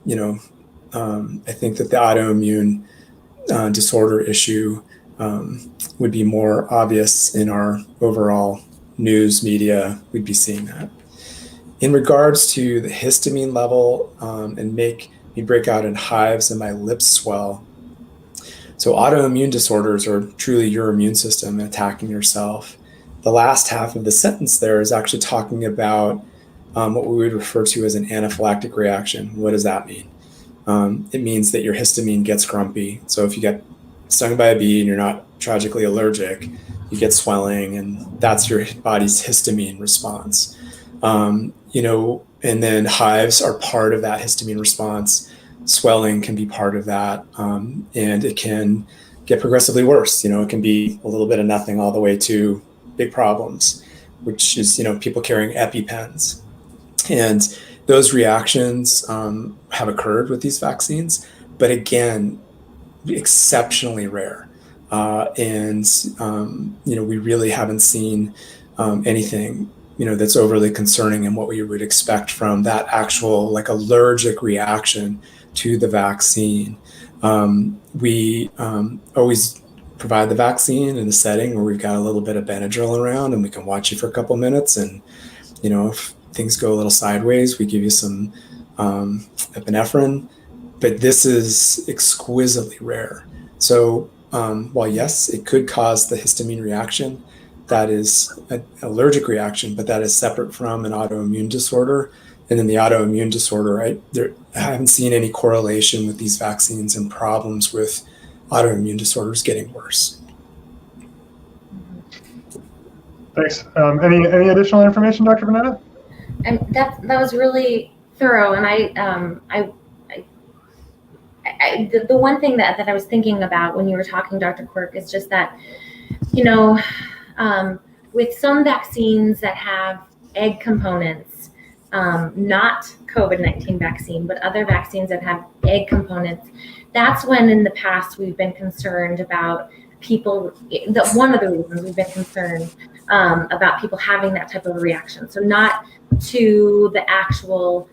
I think that the autoimmune disorder issue would be more obvious in our overall news media. We'd be seeing that. In regards to the histamine level and make me break out in hives and my lips swell. So autoimmune disorders are truly your immune system attacking yourself. The last half of the sentence there is actually talking about what we would refer to as an anaphylactic reaction. What does that mean? It means that your histamine gets grumpy. So if you get stung by a bee and you're not tragically allergic, you get swelling, and that's your body's histamine response. And then hives are part of that histamine response. Swelling can be part of that, and it can get progressively worse. It can be a little bit of nothing all the way to big problems, which is, people carrying EpiPens. And those reactions have occurred with these vaccines, but again, exceptionally rare. We really haven't seen anything, that's overly concerning and what we would expect from that actual allergic reaction to the vaccine. We always provide the vaccine in a setting where we've got a little bit of Benadryl around and we can watch you for a couple minutes. And, if things go a little sideways, we give you some epinephrine, but this is exquisitely rare. So while yes, it could cause the histamine reaction, that is an allergic reaction, but that is separate from an autoimmune disorder. And in the autoimmune disorder, I haven't seen any correlation with these vaccines and problems with autoimmune disorders getting worse. Thanks. Any additional information, Dr. Bonetta? And that was really thorough. And the one thing that I was thinking about when you were talking, Dr. Quirk, is just that, with some vaccines that have egg components, not COVID-19 vaccine, but other vaccines that have egg components, that's when in the past we've been concerned about people, one of the reasons we've been concerned about people having that type of a reaction. So not to the actual,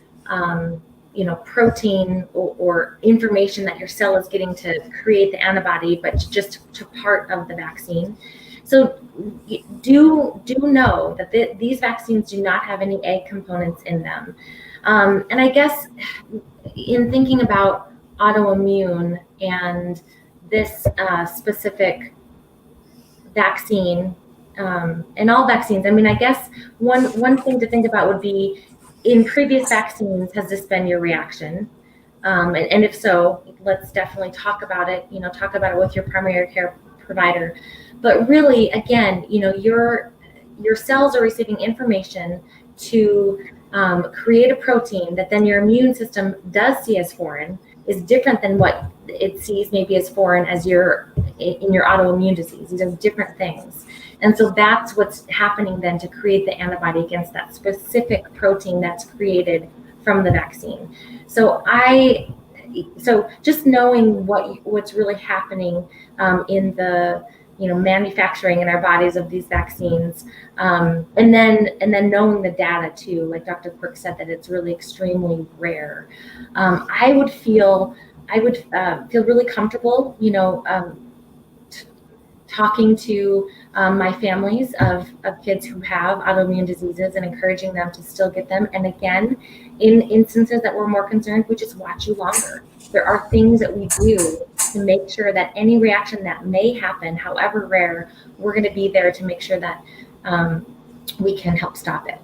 protein or information that your cell is getting to create the antibody, but just to part of the vaccine. So do know that these vaccines do not have any egg components in them. And I guess in thinking about autoimmune and this specific vaccine, and all vaccines, I guess one thing to think about would be, in previous vaccines, has this been your reaction? And if so, let's definitely talk about it, talk about it with your primary care provider. But really, again, your cells are receiving information to create a protein that then your immune system does see as foreign, is different than what it sees maybe as foreign as in your autoimmune disease. These are different things. And so that's what's happening then to create the antibody against that specific protein that's created from the vaccine. So just knowing what's really happening in the manufacturing in our bodies of these vaccines, and then knowing the data too, like Dr. Quirk said, that it's really extremely rare. I would feel really comfortable, talking to my families of kids who have autoimmune diseases and encouraging them to still get them. And again, in instances that we're more concerned, we just watch you longer. There are things that we do to make sure that any reaction that may happen, however rare, we're going to be there to make sure that we can help stop it.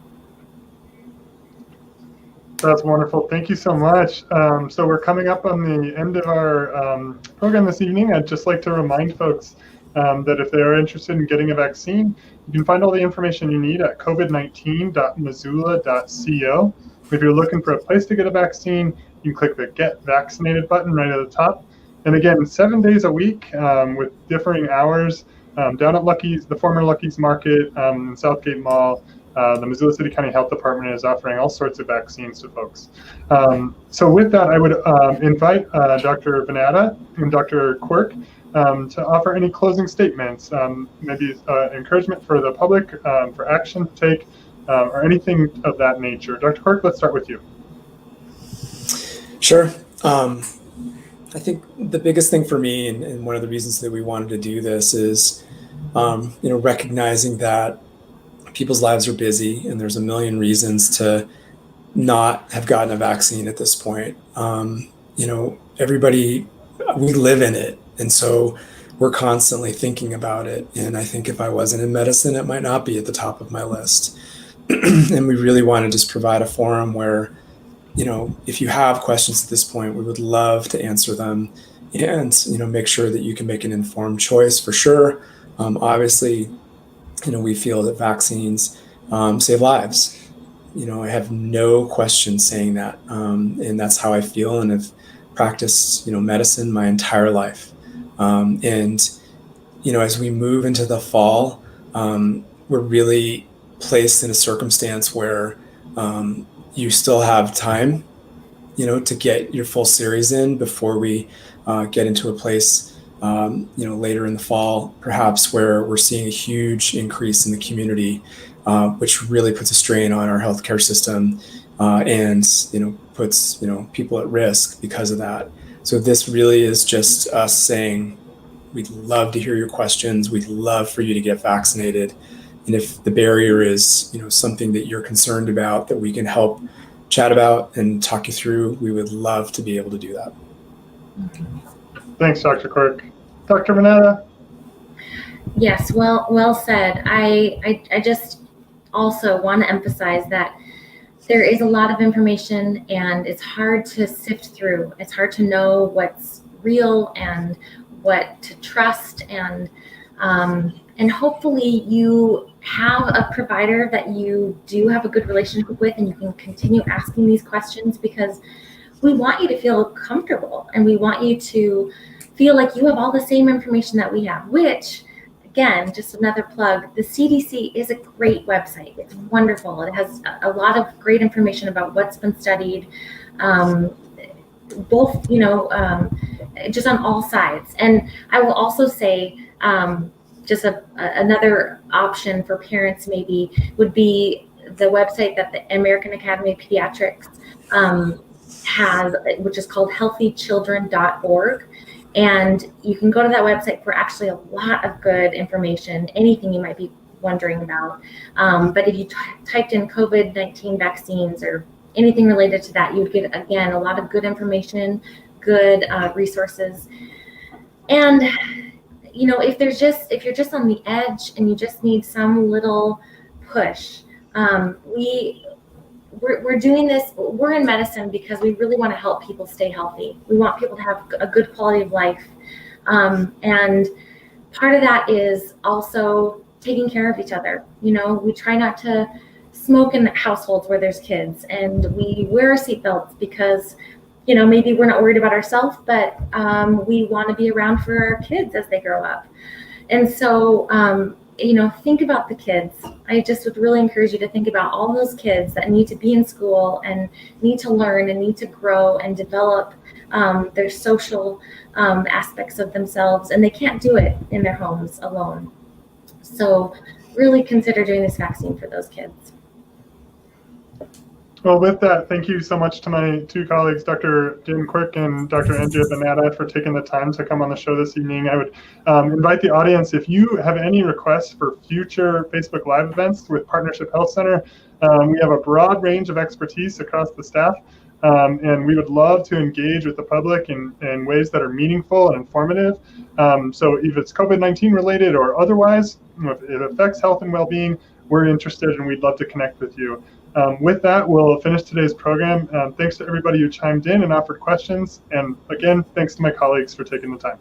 That's wonderful. Thank you so much. So we're coming up on the end of our program this evening. I'd just like to remind folks that if they are interested in getting a vaccine, you can find all the information you need at covid19.missoula.co. If you're looking for a place to get a vaccine, you can click the Get Vaccinated button right at the top. And again, 7 days a week with differing hours down at Lucky's, the former Lucky's Market, in Southgate Mall. The Missoula City County Health Department is offering all sorts of vaccines to folks. So with that, I would invite Dr. Bonetta and Dr. Quirk to offer any closing statements, maybe encouragement for the public, for action to take, or anything of that nature. Dr. Quirk, let's start with you. Sure. I think the biggest thing for me, and one of the reasons that we wanted to do this is, recognizing that people's lives are busy and there's a million reasons to not have gotten a vaccine at this point. Everybody, we live in it. And so we're constantly thinking about it. And I think if I wasn't in medicine, it might not be at the top of my list. And we really want to just provide a forum where, if you have questions at this point, we would love to answer them and, make sure that you can make an informed choice for sure. Obviously, we feel that vaccines save lives. I have no question saying that. And that's how I feel and have practiced, medicine my entire life. As we move into the fall, we're really placed in a circumstance where you still have time, to get your full series in before we get into a place, later in the fall, perhaps where we're seeing a huge increase in the community, which really puts a strain on our healthcare system and, puts, people at risk because of that. So this really is just us saying, we'd love to hear your questions. We'd love for you to get vaccinated. And if the barrier is, something that you're concerned about that we can help chat about and talk you through, we would love to be able to do that. Thanks, Dr. Quirk. Dr. Renata? Yes, well said. I just also want to emphasize that there is a lot of information and it's hard to sift through. It's hard to know what's real and what to trust, and hopefully you have a provider that you do have a good relationship with and you can continue asking these questions, because we want you to feel comfortable and we want you to feel like you have all the same information that we have, which, again, just another plug, the CDC is a great website. It's wonderful. It has a lot of great information about what's been studied, both, just on all sides. And I will also say, just another option for parents maybe would be the website that the American Academy of Pediatrics has, which is called healthychildren.org. And you can go to that website for actually a lot of good information, anything you might be wondering about. But if you typed in COVID-19 vaccines or anything related to that, you'd get, again, a lot of good information, good resources. And, if you're just on the edge and you just need some little push, we're doing this, we're in medicine because we really want to help people stay healthy. We want people to have a good quality of life. And part of that is also taking care of each other. We try not to smoke in households where there's kids, and we wear seatbelts because, maybe we're not worried about ourselves, but we want to be around for our kids as they grow up. And so, think about the kids. I just would really encourage you to think about all those kids that need to be in school and need to learn and need to grow and develop their social aspects of themselves, and they can't do it in their homes alone. So really consider doing this vaccine for those kids. Well, with that, thank you so much to my two colleagues, Dr. Jim Quirk and Dr. Andrea Banata, for taking the time to come on the show this evening. I would invite the audience, if you have any requests for future Facebook Live events with Partnership Health Center, we have a broad range of expertise across the staff, and we would love to engage with the public in ways that are meaningful and informative. So if it's COVID-19 related or otherwise, if it affects health and well-being, we're interested and we'd love to connect with you. With that, we'll finish today's program. Thanks to everybody who chimed in and offered questions. And again, thanks to my colleagues for taking the time.